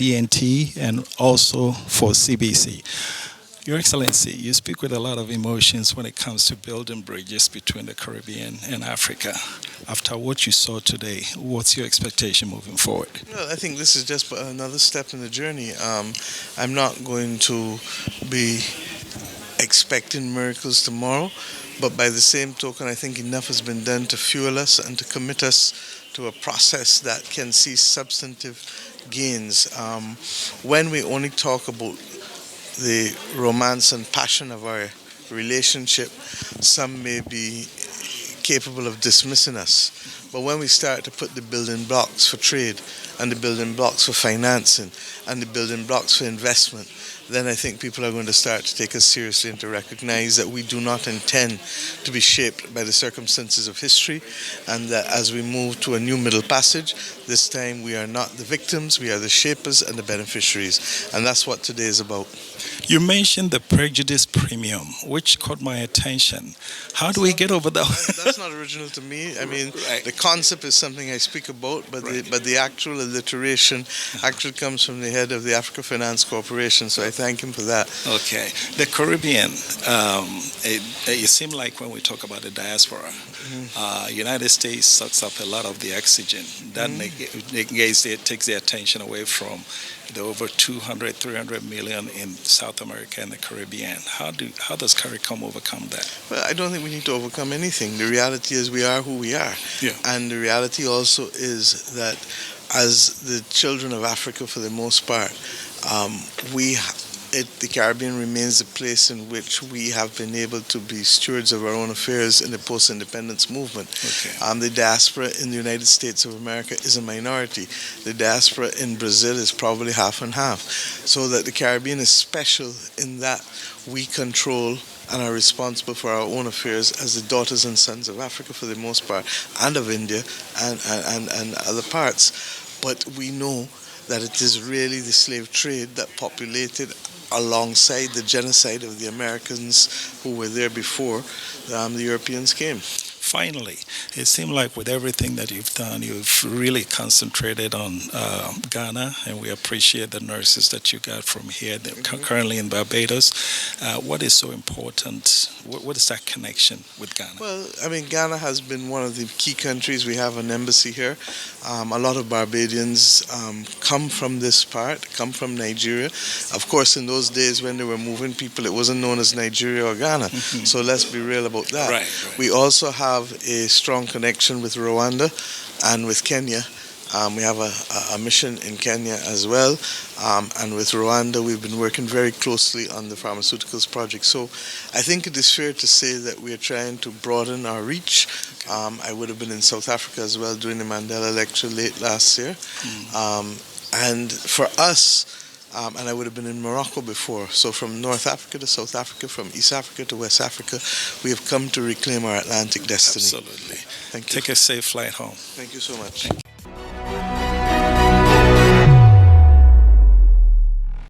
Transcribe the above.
GNT and also for CBC. Your Excellency, you speak with a lot of emotions when it comes to building bridges between the Caribbean and Africa. After what you saw today, what's your expectation moving forward? Well, I think this is just another step in the journey. I'm not going to be expecting miracles tomorrow, but by the same token, I think enough has been done to fuel us and to commit us to a process that can see substantive gains. When we only talk about the romance and passion of our relationship, some may be capable of dismissing us. But when we start to put the building blocks for trade and the building blocks for financing and the building blocks for investment, then I think people are going to start to take us seriously and to recognize that we do not intend to be shaped by the circumstances of history, and that as we move to a new middle passage, this time we are not the victims, we are the shapers and the beneficiaries. And that's what today is about. You mentioned the prejudice premium, which caught my attention. How do we get over that? That's not original to me. I mean, the concept is something I speak about, but the actual alliteration actually comes from the head of the Africa Finance Corporation, so I thank him for that. Okay. The Caribbean, it seemed like when we talk about the diaspora, United States sucks up a lot of the oxygen. That takes the attention away from the over 200, 300 million in South America and the Caribbean. How does CARICOM overcome that? Well, I don't think we need to overcome anything. The reality is we are who we are. Yeah. And the reality also is that as the children of Africa, for the most part, the Caribbean remains the place in which we have been able to be stewards of our own affairs in the post-independence movement. Okay. The diaspora in the United States of America is a minority. The diaspora in Brazil is probably half and half. So that the Caribbean is special in that we control and are responsible for our own affairs as the daughters and sons of Africa for the most part, and of India and other parts. But we know that it is really the slave trade that populated alongside the genocide of the Americans who were there before the Europeans came. Finally, it seemed like with everything that you've done, you've really concentrated on Ghana, and we appreciate the nurses that you got from here. They're currently in Barbados. What is so important? What is that connection with Ghana? Well, I mean, Ghana has been one of the key countries. We have an embassy here. A lot of Barbadians come from this part, come from Nigeria. Of course, in those days when they were moving people, it wasn't known as Nigeria or Ghana. So let's be real about that. Right. We also have a strong connection with Rwanda and with Kenya. We have a mission in Kenya as well. And with Rwanda, we've been working very closely on the pharmaceuticals project. So I think it is fair to say that we are trying to broaden our reach. I would have been in South Africa as well during the Mandela lecture late last year. And for us, and I would have been in Morocco before. So from North Africa to South Africa, from East Africa to West Africa, we have come to reclaim our Atlantic destiny. Absolutely. Thank you. Take a safe flight home. Thank you so much. Thank you.